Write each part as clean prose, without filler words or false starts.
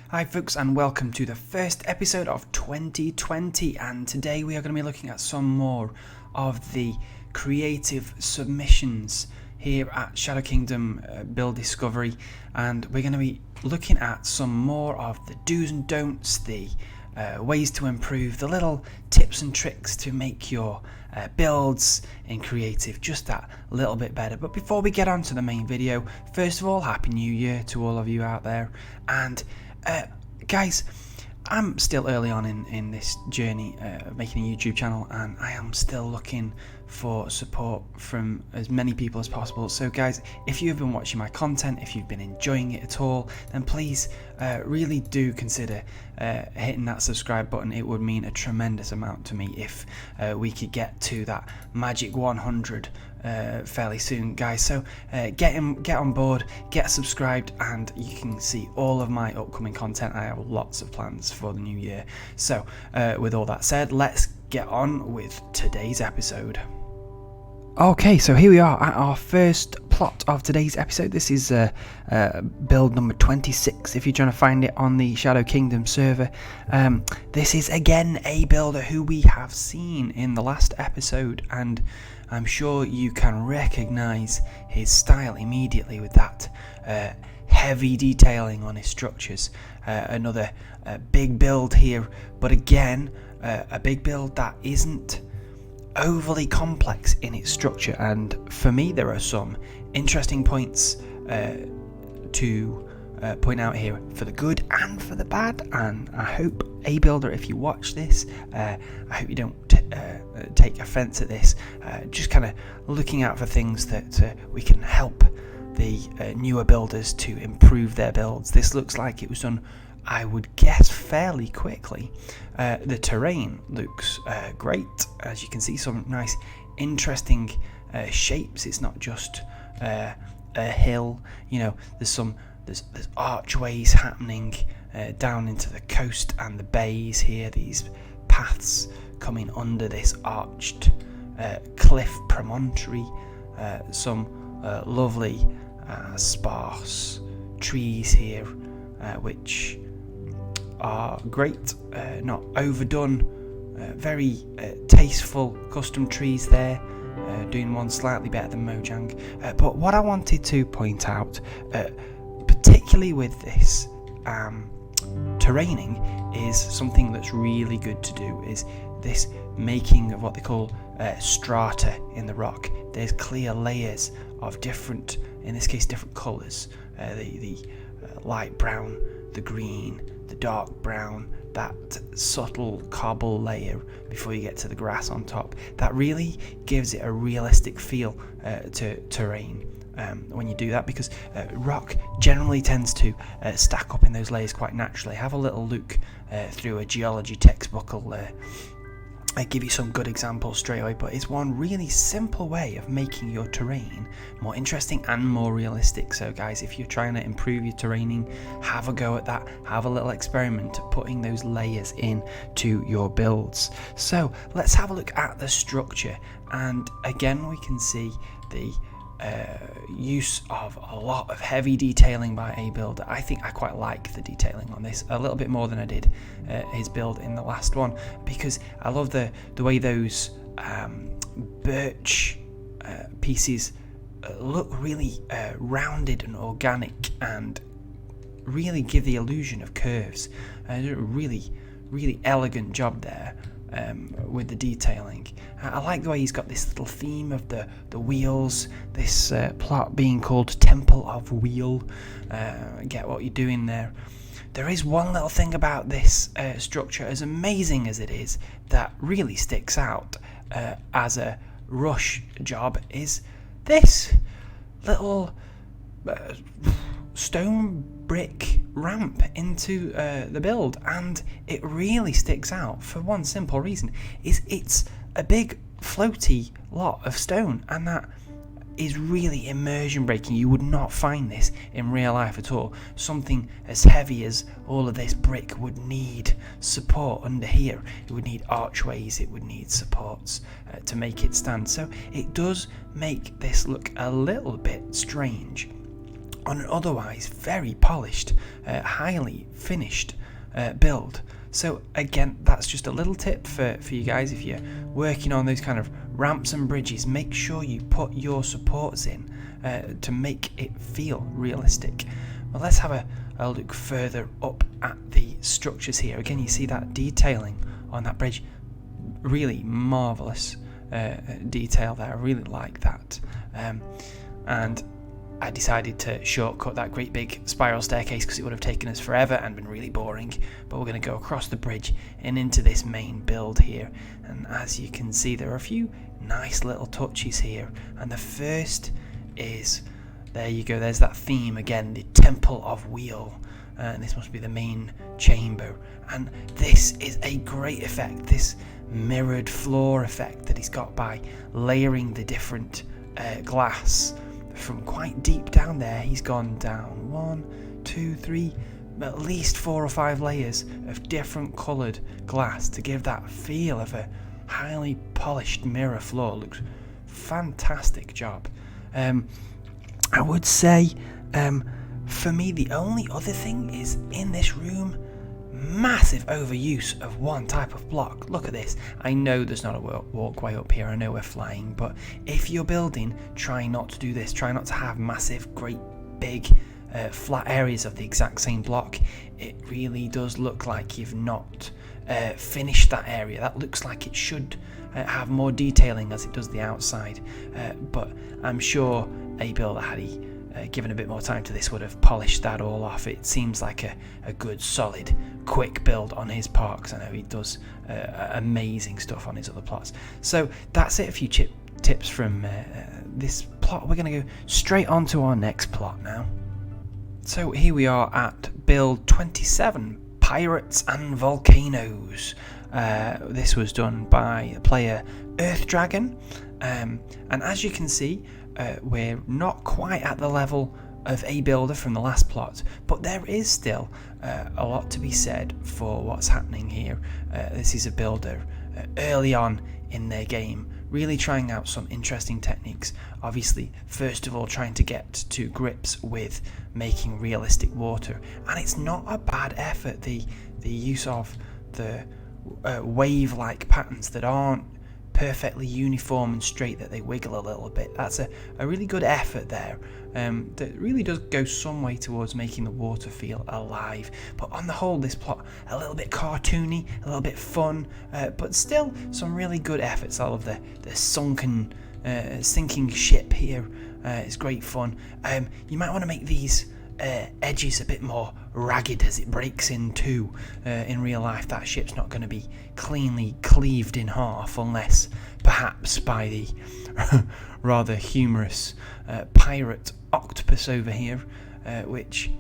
Hi folks, and welcome to the first episode of 2020, and today we are going to be looking at some more of the creative submissions here at Shadow Kingdom Build Discovery, and we're going to be looking at some more of the do's and don'ts, the ways to improve, the little tips and tricks to make your builds in creative just that little bit better. But before we get on to the main video, first of all, Happy New Year to all of you out there. And guys, I'm still early on in this journey of making a YouTube channel, and I am still looking for support from as many people as possible. So guys, if you've been watching my content, if you've been enjoying it at all, then please really do consider hitting that subscribe button. It would mean a tremendous amount to me if we could get to that magic 100 fairly soon, guys. So get on board, get subscribed, and you can see all of my upcoming content. I have lots of plans for the new year. So with all that said, let's get on with today's episode. Okay, so here we are at our first plot of today's episode. This is build number 26 if you're trying to find it on the Shadow Kingdom server. This is again a builder who we have seen in the last episode, and I'm sure you can recognize his style immediately with that heavy detailing on his structures. Another big build here, but again a big build that isn't overly complex in its structure, and for me there are some interesting points to point out here for the good and for the bad. And I hope, a builder, if you watch this, I hope you don't take offense at this, just kind of looking out for things that we can help the newer builders to improve their builds. This looks like it was done, I would guess, fairly quickly. The terrain looks great. As you can see, some nice interesting shapes. It's not just a hill, you know, there's archways happening down into the coast and the bays here, these paths coming under this arched cliff promontory, some lovely sparse trees here, which are great, not overdone, very tasteful custom trees there, doing one slightly better than Mojang. But what I wanted to point out, particularly with this terraining, is something that's really good to do, is this making of what they call strata in the rock. There's clear layers of different, in this case different colours, the light brown, the green, the dark brown, that subtle cobble layer before you get to the grass on top. That really gives it a realistic feel to terrain when you do that, because rock generally tends to stack up in those layers quite naturally. Have a little look through a geology textbook. I give you some good examples straight away, but it's one really simple way of making your terrain more interesting and more realistic. So guys, if you're trying to improve your terraining, have a go at that. Have a little experiment at putting those layers in to your builds. So let's have a look at the structure, and again we can see the use of a lot of heavy detailing by a builder. I think I quite like the detailing on this a little bit more than I did his build in the last one, because I love the way those birch pieces look really rounded and organic, and really give the illusion of curves. Did a really elegant job there with the detailing. I like the way he's got this little theme of the wheels, this plot being called Temple of Wheel. Get what you're doing there. There is one little thing about this structure, as amazing as it is, that really sticks out as a rush job, is this little stone brick ramp into the build, and it really sticks out for one simple reason, is it's a big floaty lot of stone, and that is really immersion breaking. You would not find this in real life at all. Something as heavy as all of this brick would need support under here. It would need archways, it would need supports to make it stand. So it does make this look a little bit strange on an otherwise very polished, highly finished build. So again, that's just a little tip for you guys. If you're working on those kind of ramps and bridges, make sure you put your supports in to make it feel realistic. Well, let's have a look further up at the structures here. Again, you see that detailing on that bridge. Really marvellous detail there. I really like that. And I decided to shortcut that great big spiral staircase because it would have taken us forever and been really boring. But we're going to go across the bridge and into this main build here. And as you can see, there are a few nice little touches here. And the first is, there you go, there's that theme again, the Temple of Wheel. And this must be the main chamber. And this is a great effect, this mirrored floor effect that he's got by layering the different glass. From quite deep down there, he's gone down 1, 2, 3, at least 4 or 5 layers of different coloured glass to give that feel of a highly polished mirror floor. Looks fantastic job. I would say, for me, the only other thing is in this room, massive overuse of one type of block. Look at this. I know there's not a walkway up here, I know we're flying, but if you're building, try not to do this. Try not to have massive, great, big, flat areas of the exact same block. It really does look like you've not finished that area. That looks like it should have more detailing as it does the outside, but I'm sure a builder, had he given a bit more time to this, would have polished that all off. It seems like a good, solid, quick build on his part, because I know he does amazing stuff on his other plots. So that's it, a few tips from this plot. We're going to go straight on to our next plot now. So here we are at build 27, Pirates and Volcanoes. This was done by player Earth Dragon, and as you can see, we're not quite at the level of a builder from the last plot, but there is still a lot to be said for what's happening here. This is a builder early on in their game, really trying out some interesting techniques. Obviously, first of all, trying to get to grips with making realistic water, and it's not a bad effort. The use of the wave-like patterns that aren't perfectly uniform and straight, that they wiggle a little bit. That's a really good effort there, that really does go some way towards making the water feel alive. But on the whole, this plot a little bit cartoony, a little bit fun, but still some really good efforts. All of the sinking ship here is great fun. You might want to make these edges a bit more ragged as it breaks in two. In real life, that ship's not going to be cleanly cleaved in half, unless perhaps by the rather humorous pirate octopus over here, which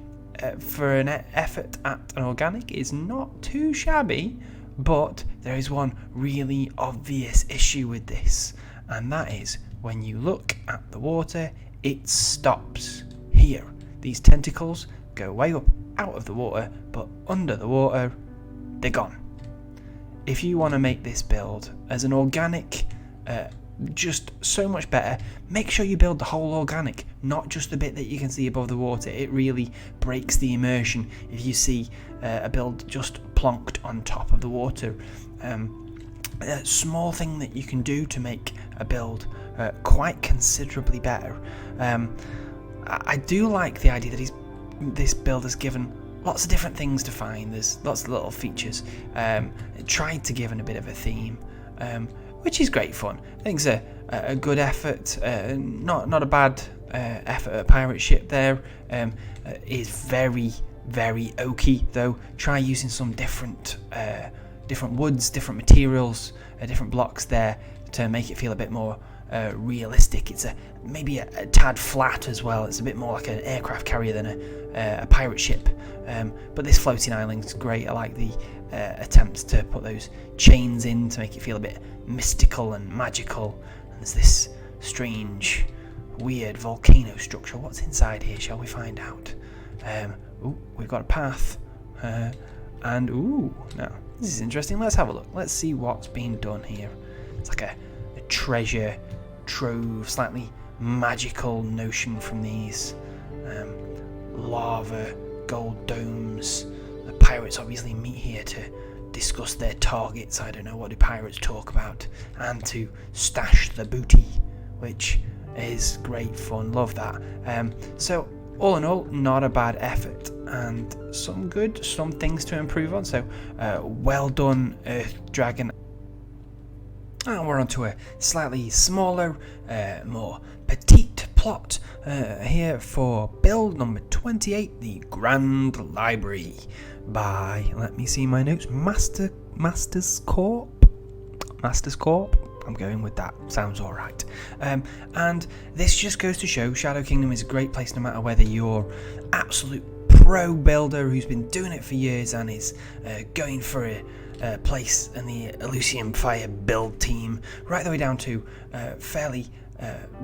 for an effort at an organic is not too shabby. But there is one really obvious issue with this, and that is when you look at the water, it stops here. These tentacles go way up out of the water, but under the water, they're gone. If you want to make this build as an organic, just so much better, make sure you build the whole organic, not just the bit that you can see above the water. It really breaks the immersion if you see a build just plonked on top of the water. A small thing that you can do to make a build quite considerably better. I do like the idea that this build has given lots of different things to find. There's lots of little features. Tried to give it a bit of a theme, which is great fun. I think it's a good effort, not a bad effort at pirate ship there. Is very, very oaky though. Try using some different woods, different materials, different blocks there to make it feel a bit more realistic. It's maybe a tad flat as well. It's a bit more like an aircraft carrier than a pirate ship. But this floating island's great. I like the attempts to put those chains in to make it feel a bit mystical and magical. And there's this strange weird volcano structure. What's inside here? Shall we find out? We've got a path. And now this is interesting. Let's have a look. Let's see what's being done here. It's like a treasure trove, slightly magical notion from these lava gold domes. The pirates obviously meet here to discuss their targets. I don't know, what do pirates talk about? And to stash the booty, which is great fun. Love that. So all in all, not a bad effort, and some things to improve on. So well done, Earth Dragon. And we're on to a slightly smaller, more petite plot here for build number 28, the Grand Library by, let me see my notes, Masters Corp. I'm going with that, sounds alright. And this just goes to show Shadow Kingdom is a great place no matter whether you're absolute pro builder who's been doing it for years and is going for a place in the Elysium Fire build team, right the way down to fairly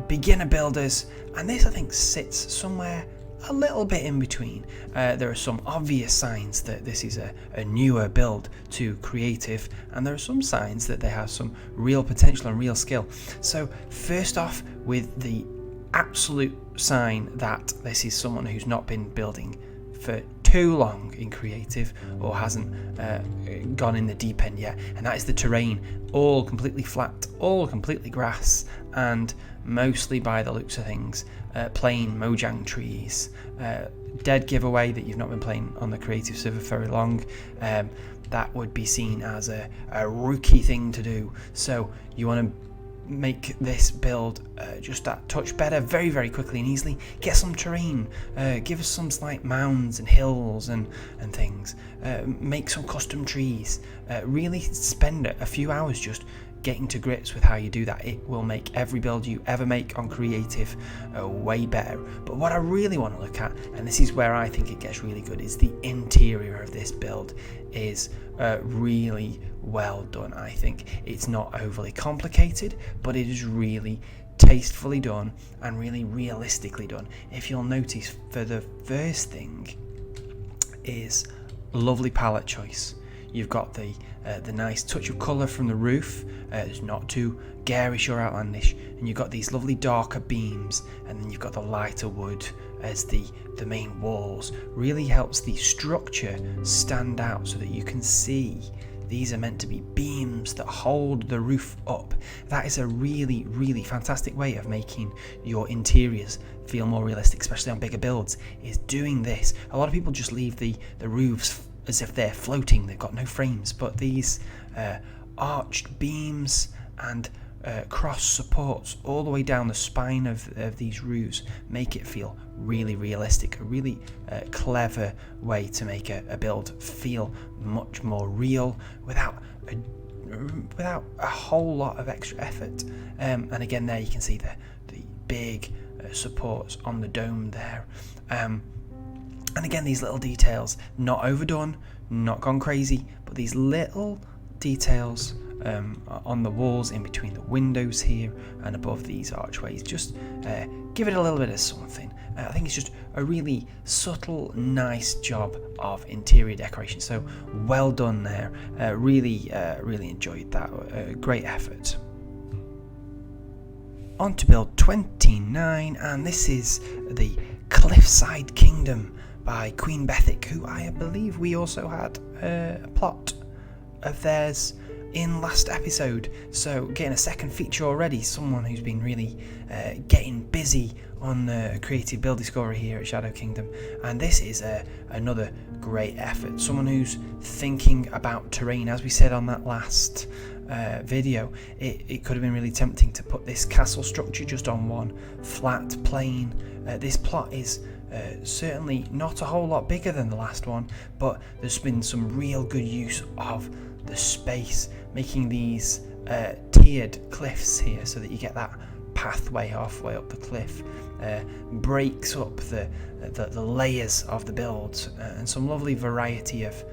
beginner builders, and this I think sits somewhere a little bit in between. There are some obvious signs that this is a newer build to creative, and there are some signs that they have some real potential and real skill. So first off, with the absolute sign that this is someone who's not been building for too long in creative or hasn't gone in the deep end yet, and that is the terrain. All completely flat, all completely grass, and mostly, by the looks of things, plain Mojang trees. Dead giveaway that you've not been playing on the creative server for very long. That would be seen as a rookie thing to do. So you want to make this build just that touch better very, very quickly and easily. Get some terrain, give us some slight mounds and hills and things, make some custom trees, really spend a few hours just getting to grips with how you do that. It will make every build you ever make on creative way better. But what I really want to look at, and this is where I think it gets really good, is the interior of this build is really well done. I think it's not overly complicated, but it is really tastefully done and really realistically done. If you'll notice, for the first thing is lovely palette choice. You've got the nice touch of colour from the roof. It's not too garish or outlandish, and you've got these lovely darker beams, and then you've got the lighter wood as the main walls. Really helps the structure stand out so that you can see these are meant to be beams that hold the roof up. That is a really, really fantastic way of making your interiors feel more realistic, especially on bigger builds, is doing this. A lot of people just leave the roofs as if they're floating, they've got no frames, but these arched beams and cross supports all the way down the spine of these roofs make it feel really realistic. A really clever way to make a build feel much more real without a whole lot of extra effort. And again, there you can see the big supports on the dome there. And again, these little details, not overdone, not gone crazy, but these little details on the walls in between the windows here and above these archways just give it a little bit of something. I think it's just a really subtle, nice job of interior decoration. So well done there. Really enjoyed that. Great effort. On to build 29, and this is the Cliffside Kingdom by Queen Bethic, who I believe we also had a plot of theirs in last episode. So getting a second feature already, someone who's been really getting busy on the creative build discovery here at Shadow Kingdom. And this is another great effort. Someone who's thinking about terrain. As we said on that last video, it could have been really tempting to put this castle structure just on one flat plane. This plot is certainly not a whole lot bigger than the last one, but there's been some real good use of the space, making these tiered cliffs here so that you get that pathway halfway up the cliff, breaks up the layers of the build, and some lovely variety of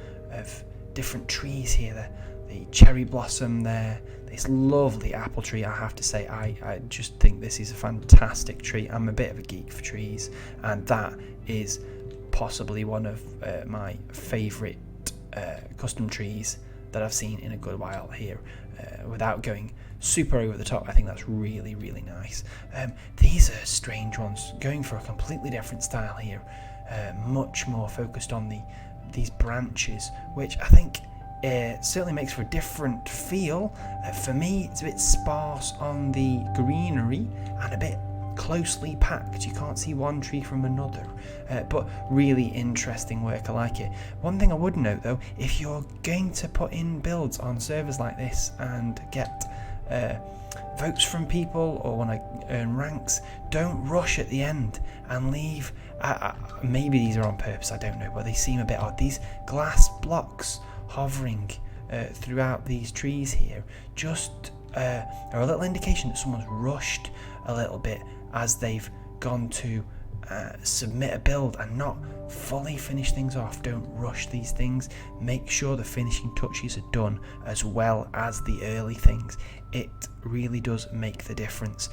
different trees here. the cherry blossom there, this lovely apple tree. I have to say, I just think this is a fantastic tree. I'm a bit of a geek for trees, and that is possibly one of my favourite custom trees that I've seen in a good while here. Without going super over the top, I think that's really, really nice. These are strange ones, going for a completely different style here, much more focused on these branches, which I think certainly makes for a different feel. For me, it's a bit sparse on the greenery and a bit closely packed. You can't see one tree from another, but really interesting work. I like it. One thing I would note though, if you're going to put in builds on servers like this and get votes from people or want to earn ranks, don't rush at the end and leave. Maybe these are on purpose, I don't know, but they seem a bit odd. These glass blocks hovering throughout these trees here just are a little indication that someone's rushed a little bit as they've gone to submit a build and not fully finish things off. Don't rush these things. Make sure the finishing touches are done as well as the early things. It really does make the difference.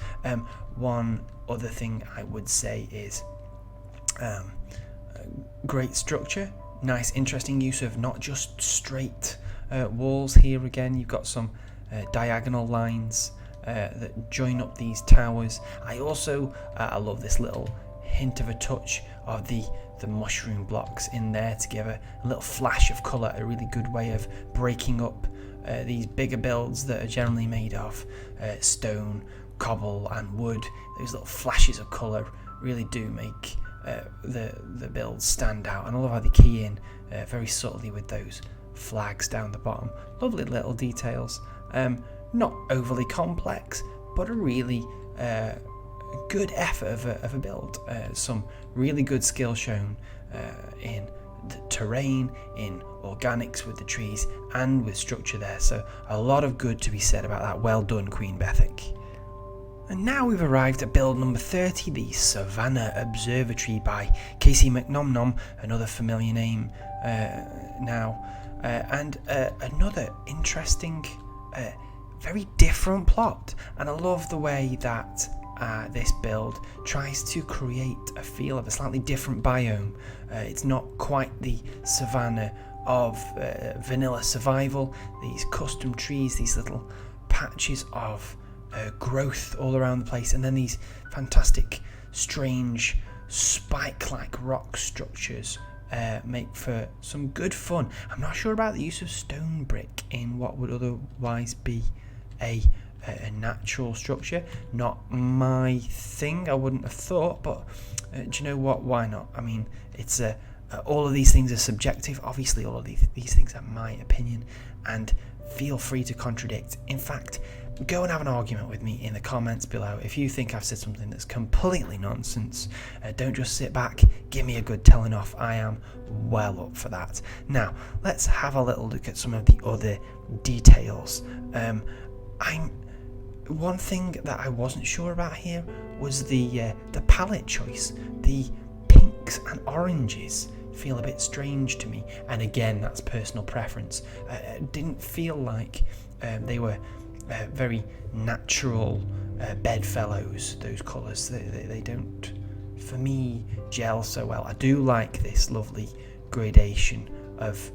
One other thing I would say is great structure, nice interesting use of not just straight walls here. Again, you've got some diagonal lines that join up these towers. I also I love this little hint of a touch of the mushroom blocks in there to give a little flash of colour, a really good way of breaking up these bigger builds that are generally made of stone, cobble and wood. Those little flashes of colour really do make the builds stand out, and I love how they key in very subtly with those flags down the bottom. Lovely little details. Not overly complex, but a really good effort of a build. Some really good skill shown in the terrain, in organics with the trees, and with structure there. So a lot of good to be said about that. Well done, Queen Bethic. And now we've arrived at build number 30, the Savannah Observatory by Casey McNomnom, another familiar name now, and another interesting, very different plot. And I love the way that this build tries to create a feel of a slightly different biome. It's not quite the savannah of vanilla survival. These custom trees, these little patches of growth all around the place, and then these fantastic, strange, spike-like rock structures make for some good fun. I'm not sure about the use of stone brick in what would otherwise be a natural structure. Not my thing, I wouldn't have thought, but do you know what? Why not? I mean, it's all of these things are subjective. Obviously, all of these things are my opinion, and feel free to contradict. In fact, go and have an argument with me in the comments below. If you think I've said something that's completely nonsense, don't just sit back, give me a good telling off. I am well up for that. Now, let's have a little look at some of the other details. One thing that I wasn't sure about here was the palette choice. The pinks and oranges feel a bit strange to me, and again, that's personal preference. It didn't feel like they were very natural bedfellows, those colours. They don't, for me, gel so well. I do like this lovely gradation of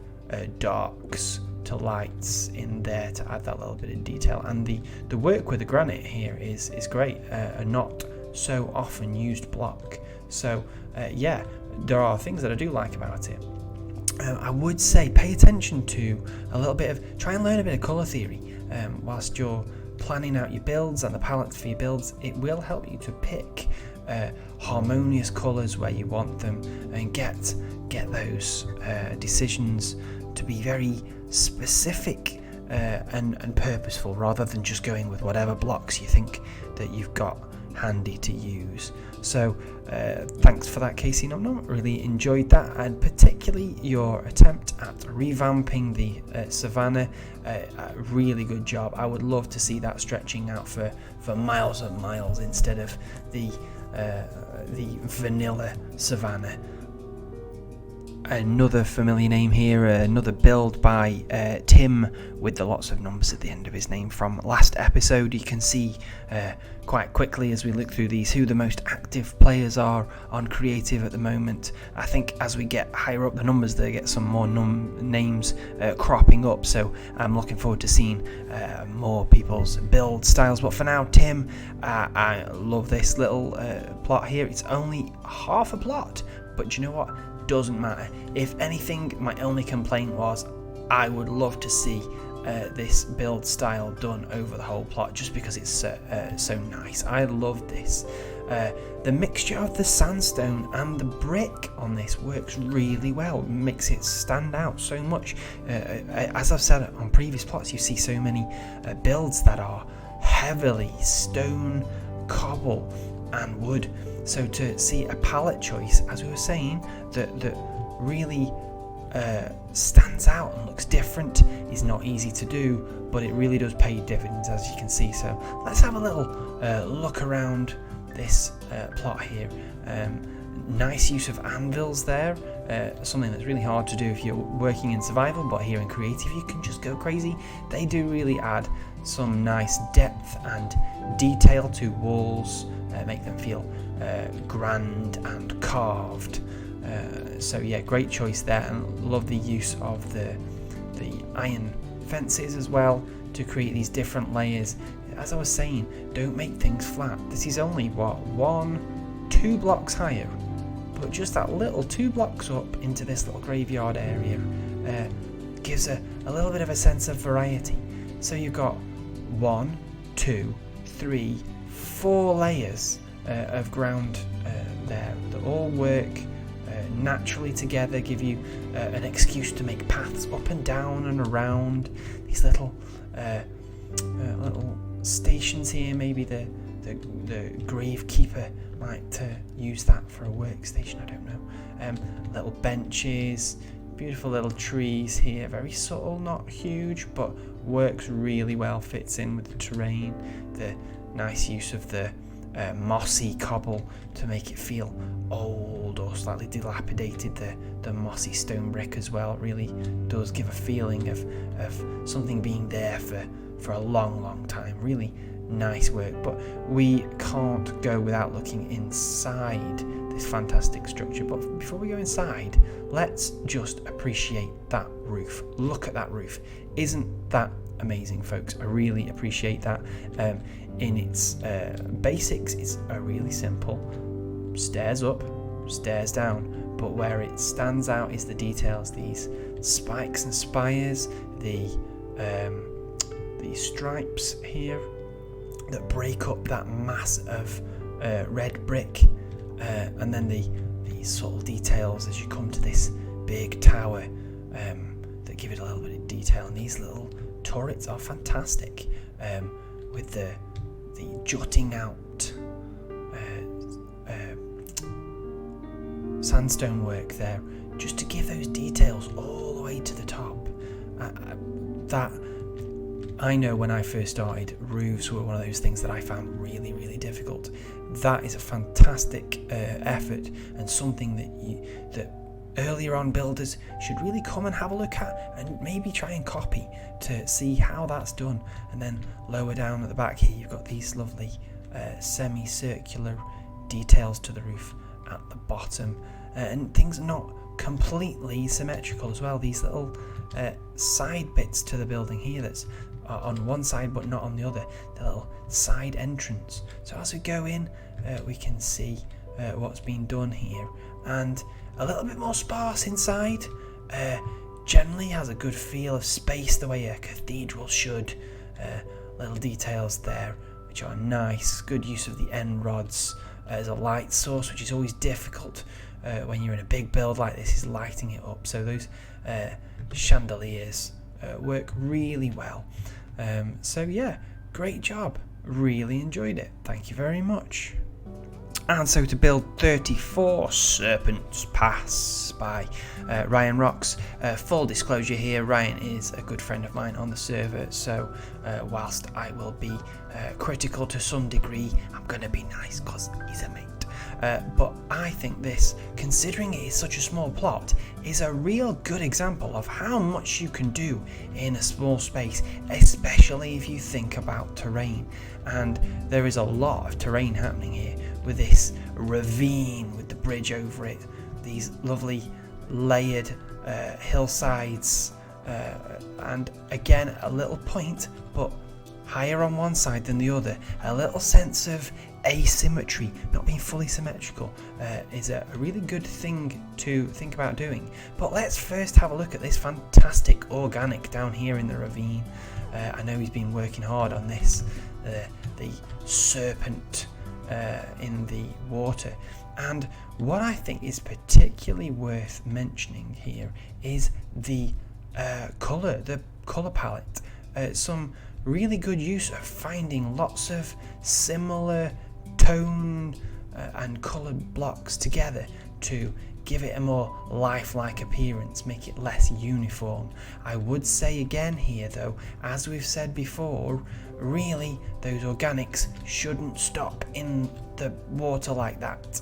darks to lights in there to add that little bit of detail, and the work with the granite here is great. A not so often used block. So yeah, there are things that I do like about it. I would say pay attention to a little bit of, try and learn a bit of colour theory whilst you're planning out your builds and the palettes for your builds. It will help you to pick harmonious colours where you want them, and get those decisions to be very specific and purposeful, rather than just going with whatever blocks you think that you've got handy to use. So thanks for that, Casey Nom. Really enjoyed that, and particularly your attempt at revamping the Savannah. A really good job. I would love to see that stretching out for miles and miles instead of the vanilla Savannah. another familiar name here, another build by Tim with the lots of numbers at the end of his name from last episode. You can see quite quickly as we look through these who the most active players are on creative at the moment. I think as we get higher up the numbers, they get some more names cropping up, so I'm looking forward to seeing more people's build styles. But for now, Tim, I love this little plot here. It's only half a plot, but do you know what? Doesn't matter. If anything, my only complaint was I would love to see this build style done over the whole plot, just because it's so nice. I love this. The mixture of the sandstone and the brick on this works really well, makes it stand out so much. As I've said on previous plots, you see so many builds that are heavily stone, cobble and wood. So to see a palette choice, as we were saying, that really stands out and looks different is not easy to do, but it really does pay dividends, as you can see. So let's have a little look around this plot here. Nice use of anvils there, something that's really hard to do if you're working in survival, but here in creative you can just go crazy. They do really add some nice depth and detail to walls, make them feel grand and carved. So yeah, great choice there, and love the use of the iron fences as well to create these different layers. As I was saying, don't make things flat. This is only what, 1-2 blocks higher, but just that little 2 blocks up into this little graveyard area gives a little bit of a sense of variety. So you've got 1, 2, 3, 4 layers of ground there that all work naturally together, give you an excuse to make paths up and down and around these little stations here. Maybe the gravekeeper might use that for a workstation, I don't know. Little benches, beautiful little trees here, very subtle, not huge, but works really well, fits in with the terrain. The nice use of the mossy cobble to make it feel old or slightly dilapidated. The mossy stone brick as well really does give a feeling of something being there for a long time. Really nice work. But we can't go without looking inside this fantastic structure. But before we go inside, let's just appreciate that roof. Look at that roof. Isn't that amazing, folks? I really appreciate that. In its basics, it's a really simple stairs up, stairs down, but where it stands out is the details, these spikes and spires, the stripes here that break up that mass of red brick, and then the subtle details as you come to this big tower that give it a little bit of detail. And these little turrets are fantastic, with the jutting out sandstone work there, just to give those details all the way to the top. That I know when I first started, roofs were one of those things that I found really difficult. That is a fantastic effort, and something that earlier on builders should really come and have a look at and maybe try and copy to see how that's done. And then lower down at the back here, you've got these lovely semicircular details to the roof at the bottom, and things are not completely symmetrical as well. These little side bits to the building here that's on one side but not on the other, the little side entrance. So as we go in, we can see what's been done here, and a little bit more sparse inside. Generally has a good feel of space the way a cathedral should. Little details there which are nice, good use of the end rods as a light source, which is always difficult when you're in a big build like this, is lighting it up. So those chandeliers work really well. So yeah, great job, really enjoyed it, thank you very much. And so to build 34 Serpent's Pass by Ryan Rocks. Full disclosure here, Ryan is a good friend of mine on the server, so whilst I will be critical to some degree, I'm going to be nice because he's a mate. but I think this, considering it is such a small plot, is a real good example of how much you can do in a small space, especially if you think about terrain. And there is a lot of terrain happening here with this ravine with the bridge over it, these lovely layered hillsides, and again a little point, but higher on one side than the other. A little sense of asymmetry, not being fully symmetrical, is a really good thing to think about doing. But let's first have a look at this fantastic organic down here in the ravine. I know he's been working hard on this, the serpent in the water. And what I think is particularly worth mentioning here is the colour palette. Some really good use of finding lots of similar tone and coloured blocks together to give it a more lifelike appearance, make it less uniform. I would say again here though, as we've said before, really those organics shouldn't stop in the water like that.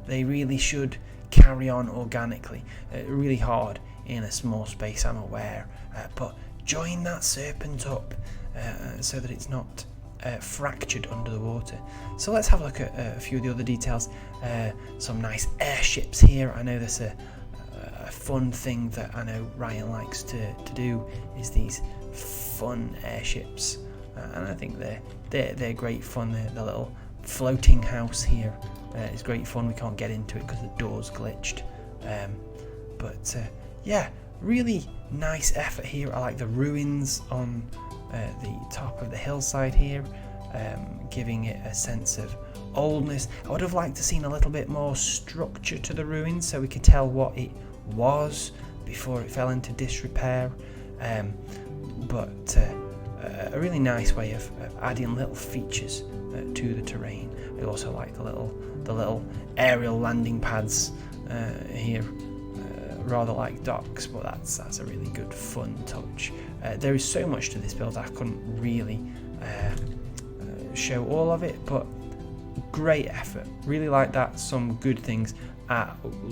They really should carry on organically. Really hard in a small space, I'm aware, but join that serpent up so that it's not fractured under the water. So let's have a look at a few of the other details. Some nice airships here. I know there's a fun thing that I know Ryan likes to do is these fun airships, and I think they're great fun. The little floating house here is great fun. We can't get into it because the door's glitched, but yeah, really nice effort here. I like the ruins on the top of the hillside here, giving it a sense of oldness. I would have liked to seen a little bit more structure to the ruins so we could tell what it was before it fell into disrepair, but a really nice way of adding little features to the terrain. I also like the little aerial landing pads here, rather like docks, but that's a really good fun touch. There is so much to this build, I couldn't really show all of it, but great effort, really like that. Some good things.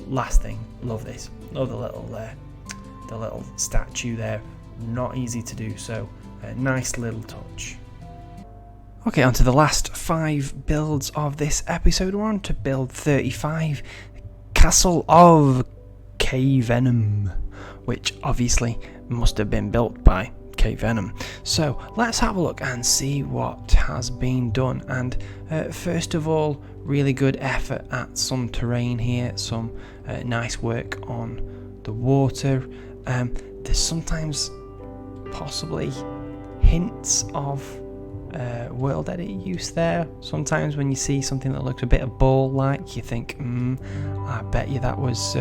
Last thing, love this, love the little statue there, not easy to do, so a nice little touch. Okay, on to the last 5 builds of this episode. We're on to build 35, Castle of K-Venom, which obviously must have been built by K-Venom. So let's have a look and see what has been done. And first of all, really good effort at some terrain here, some nice work on the water. There's sometimes possibly hints of world edit use there. Sometimes when you see something that looks a bit of ball-like, you think, I bet you that was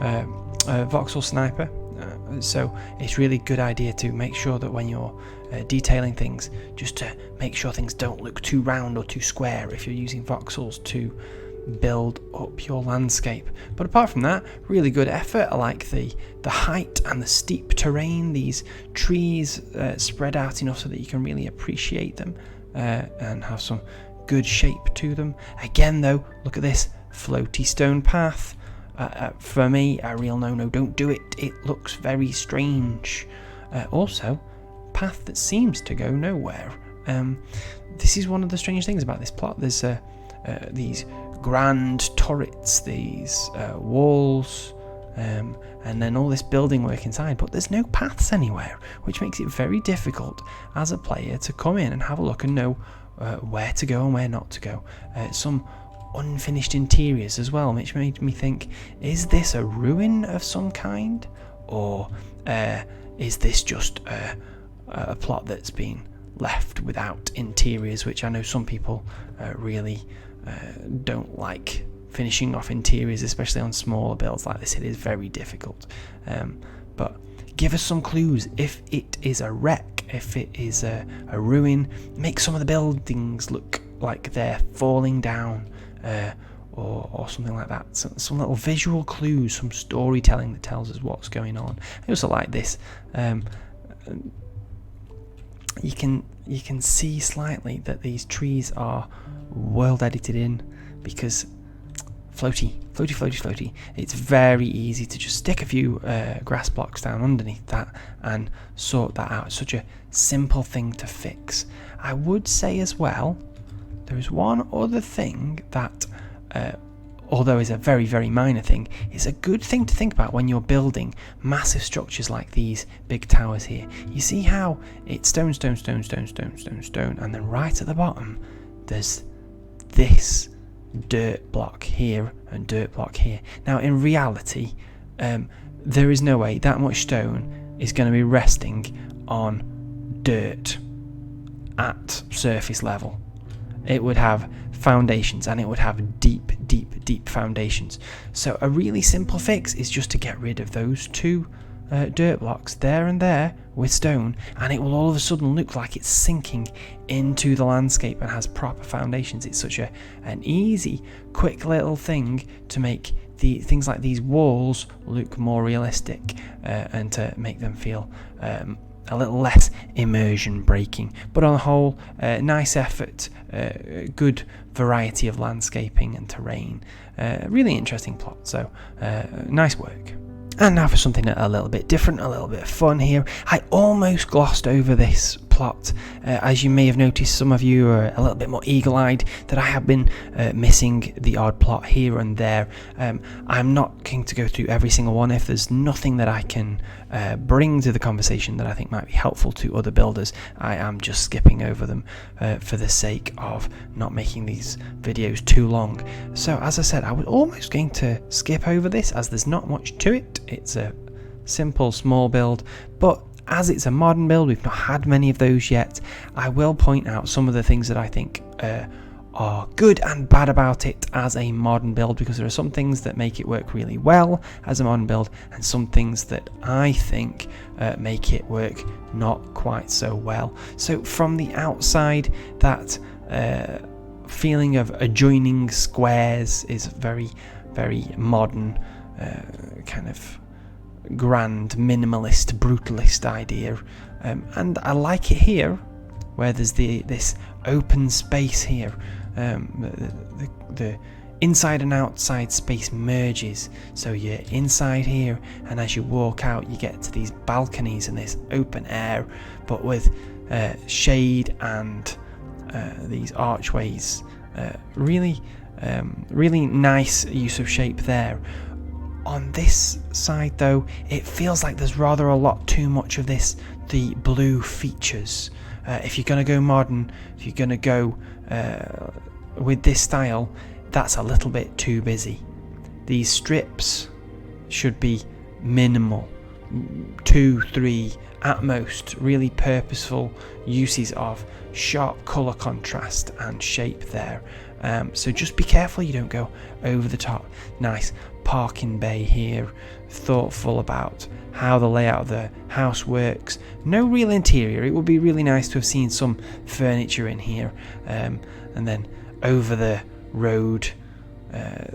voxel sniper. So it's really good idea to make sure that when you're detailing things, just to make sure things don't look too round or too square if you're using voxels to build up your landscape. But apart from that, really good effort. I like the height and the steep terrain, these trees spread out enough so that you can really appreciate them and have some good shape to them. Again though, look at this floaty stone path. For me, a real no-no, don't do it. It looks very strange. Also, path that seems to go nowhere. This is one of the strange things about this plot. There's these grand turrets, these walls, and then all this building work inside, but there's no paths anywhere, which makes it very difficult as a player to come in and have a look and know where to go and where not to go. Some unfinished interiors as well, which made me think, is this a ruin of some kind, or is this just a plot that's been left without interiors, which I know some people really don't like finishing off interiors, especially on smaller builds like this. It is very difficult, but give us some clues. If it is a wreck, if it is a ruin, make some of the buildings look like they're falling down, or something like that. So, some little visual clues, some storytelling that tells us what's going on. I also like this. You can see slightly that these trees are world edited in, because floaty. It's very easy to just stick a few grass blocks down underneath that and sort that out. It's such a simple thing to fix. I would say as well, there is one other thing that, although is a very, very minor thing, it's a good thing to think about when you're building massive structures like these big towers here. You see how it's stone, and then right at the bottom, there's this dirt block here and dirt block here. Now, in reality, there is no way that much stone is going to be resting on dirt at surface level. It would have foundations, and it would have deep foundations. So a really simple fix is just to get rid of those two dirt blocks there and there with stone, and it will all of a sudden look like it's sinking into the landscape and has proper foundations. It's such an easy, quick little thing to make the things like these walls look more realistic, and to make them feel a little less immersion breaking. But on the whole, nice effort, good variety of landscaping and terrain, really interesting plot, so nice work. And now for something a little bit different, a little bit fun here. I almost glossed over this plot. As you may have noticed, some of you are a little bit more eagle-eyed, that I have been missing the odd plot here and there. I'm not going to go through every single one. If there's nothing that I can bring to the conversation that I think might be helpful to other builders, I am just skipping over them for the sake of not making these videos too long. So as I said, I was almost going to skip over this, as there's not much to it. It's a simple small build, but as it's a modern build, we've not had many of those yet. I will point out some of the things that I think are good and bad about it as a modern build, because there are some things that make it work really well as a modern build, and some things that I think make it work not quite so well. So from the outside, that feeling of adjoining squares is very, very modern, kind of grand, minimalist, brutalist idea, and I like it here, where there's this open space here. The inside and outside space merges, so you're inside here, and as you walk out, you get to these balconies and this open air, but with shade and these archways. Really nice use of shape there. On this side though, it feels like there's rather a lot too much of the blue features. If you're going to go modern, if you're going to go with this style, that's a little bit too busy. These strips should be minimal, 2, 3 at most, really purposeful uses of sharp colour contrast and shape there. So just be careful you don't go over the top. Nice parking bay here, thoughtful about how the layout of the house works. No real interior. It would be really nice to have seen some furniture in here, and then over the road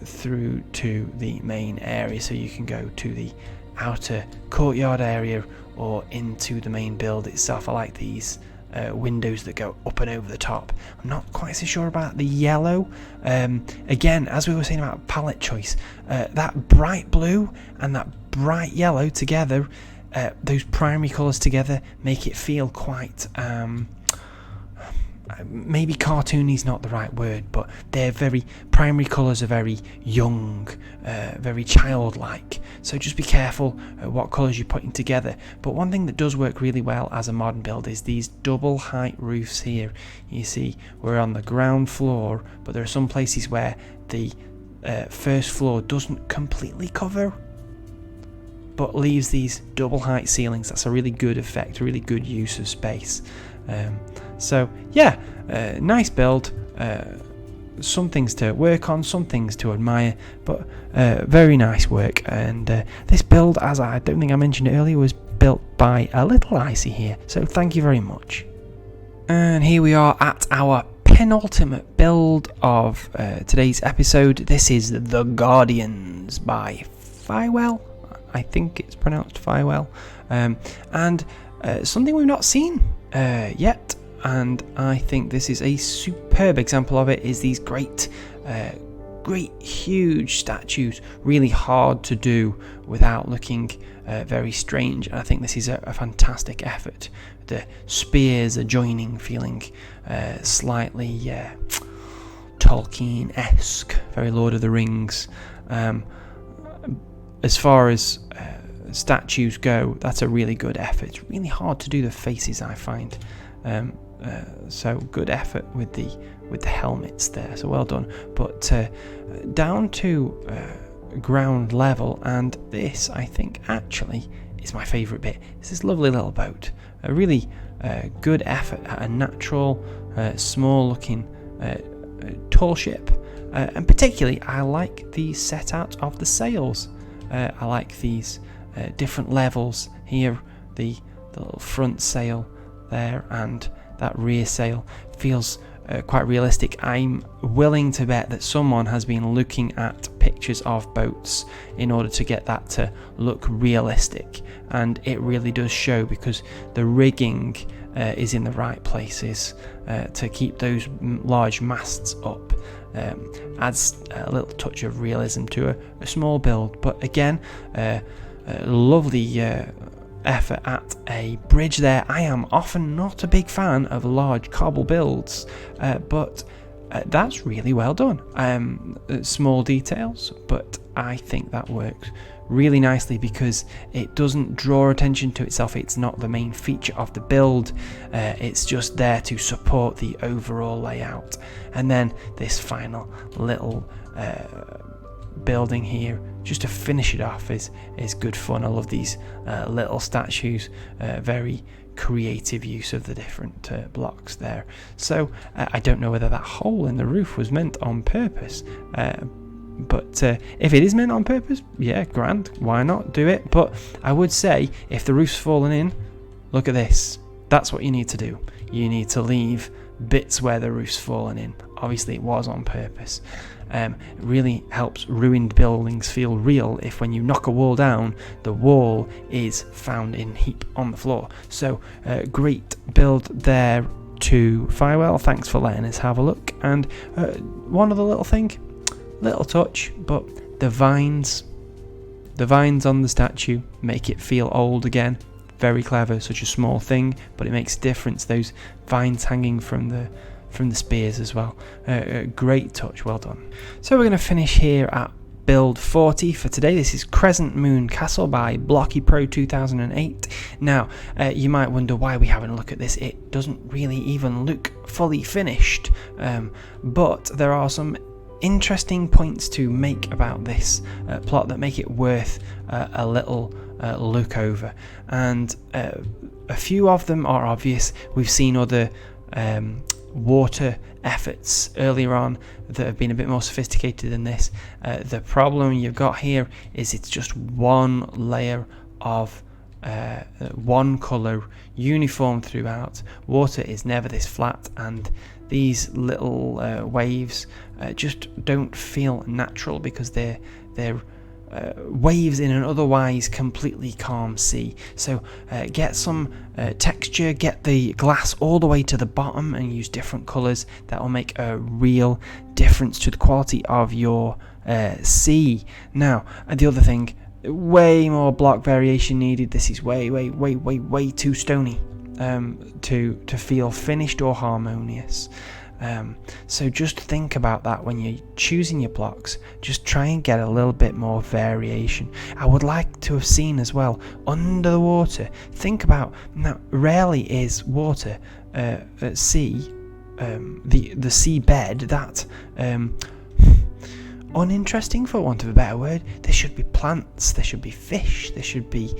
through to the main area, so you can go to the outer courtyard area or into the main build itself. I like these windows that go up and over the top. I'm not quite so sure about the yellow. Again, as we were saying about palette choice, that bright blue and that bright yellow together, those primary colours together make it feel quite maybe cartoony is not the right word, but primary colours are very young, very childlike, so just be careful what colours you're putting together. But one thing that does work really well as a modern build is these double height roofs here. You see we're on the ground floor, but there are some places where the first floor doesn't completely cover, but leaves these double height ceilings. That's a really good effect, a really good use of space. So yeah, nice build, some things to work on, some things to admire, but very nice work. And this build, as I don't think I mentioned it earlier, was built by a little Icy here, so thank you very much. And here we are at our penultimate build of today's episode. This is The Guardians by Firewell. I think it's pronounced Firewell, and something we've not seen yet, and I think this is a superb example of it, is these great great huge statues, really hard to do without looking very strange. And I think this is a fantastic effort. The spears are joining, feeling slightly Tolkien-esque, very Lord of the Rings. As far as statues go, that's a really good effort. It's really hard to do the faces, I find. So good effort with the helmets there. So well done. But down to ground level, and this I think actually is my favourite bit. It's this lovely little boat. A really good effort at a natural, small-looking tall ship. And particularly, I like the set out of the sails. I like these different levels here. The little front sail there and that rear sail feels quite realistic. I'm willing to bet that someone has been looking at pictures of boats in order to get that to look realistic, and it really does show because the rigging is in the right places to keep those large masts up. Adds a little touch of realism to a small build, but again, lovely effort at a bridge there. I am often not a big fan of large cobble builds, but that's really well done. Small details, but I think that works really nicely because it doesn't draw attention to itself. It's not the main feature of the build. It's just there to support the overall layout. And then this final little building here, just to finish it off, is good fun. I love these little statues. Very creative use of the different blocks there. So I don't know whether that hole in the roof was meant on purpose. But if it is meant on purpose, yeah, grand, why not do it? But I would say if the roof's fallen in, look at this. That's what you need to do. You need to leave bits where the roof's fallen in. Obviously it was on purpose. It really helps ruined buildings feel real if when you knock a wall down, the wall is found in heap on the floor. So great build there to Firewell. Thanks for letting us have a look. And one other little touch, but the vines on the statue make it feel old again. Very clever, such a small thing, but it makes a difference. Those vines hanging from the spears as well. Great touch, well done. So we're going to finish here at build 40 for today. This is Crescent Moon Castle by Blocky Pro 2008. Now, you might wonder why we're having a look at this. It doesn't really even look fully finished, but there are some interesting points to make about this plot that make it worth a little look over, and a few of them are obvious. We've seen other water efforts earlier on that have been a bit more sophisticated than this. The problem you've got here is it's just one layer of one colour, uniform throughout. Water is never this flat, and these little waves just don't feel natural because they're waves in an otherwise completely calm sea. So get some texture, get the glass all the way to the bottom and use different colours. That will make a real difference to the quality of your sea. Now, the other thing, way more block variation needed. This is way too stony to feel finished or harmonious. So just think about that when you're choosing your blocks. Just try and get a little bit more variation. I would like to have seen as well under the water. Think about, now rarely is water at sea, the sea bed that uninteresting, for want of a better word. There should be plants, there should be fish, there should be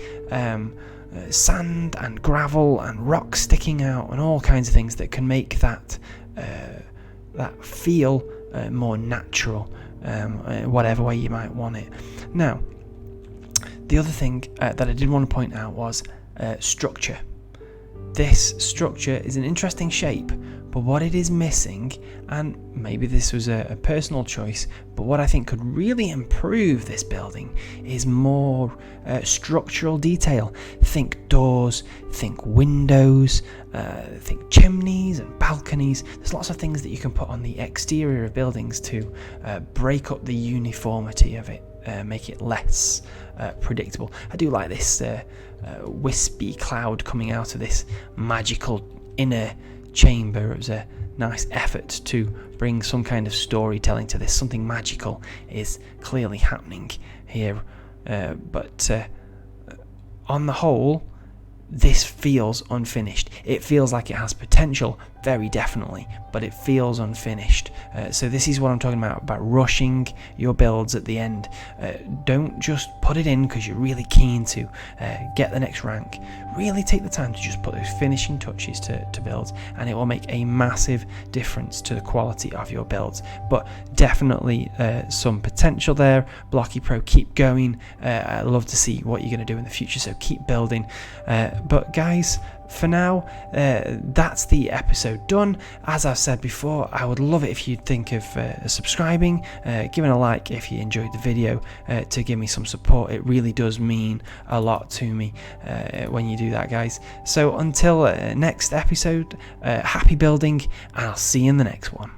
sand and gravel and rocks sticking out and all kinds of things that can make that feel more natural, whatever way you might want it. Now, the other thing that I did want to point out was structure. This structure is an interesting shape, but what it is missing, and maybe this was a personal choice, but what I think could really improve this building is more structural detail. Think doors, think windows, think chimneys and balconies. There's lots of things that you can put on the exterior of buildings to break up the uniformity of it, make it less predictable. I do like this wispy cloud coming out of this magical inner chamber. It was a nice effort to bring some kind of storytelling to this. Something magical is clearly happening here, but on the whole, this feels unfinished. It feels like it has potential, very definitely, but it feels unfinished. So this is what I'm talking about rushing your builds at the end. Don't just put it in because you're really keen to get the next rank. Really take the time to just put those finishing touches to builds, and it will make a massive difference to the quality of your builds. But definitely some potential there. Blocky Pro, keep going. I'd love to see what you're going to do in the future, so keep building. But guys, for now, that's the episode done. As I've said before, I would love it if you'd think of subscribing, giving a like if you enjoyed the video, to give me some support. It really does mean a lot to me when you do that, guys. So until next episode, happy building, and I'll see you in the next one.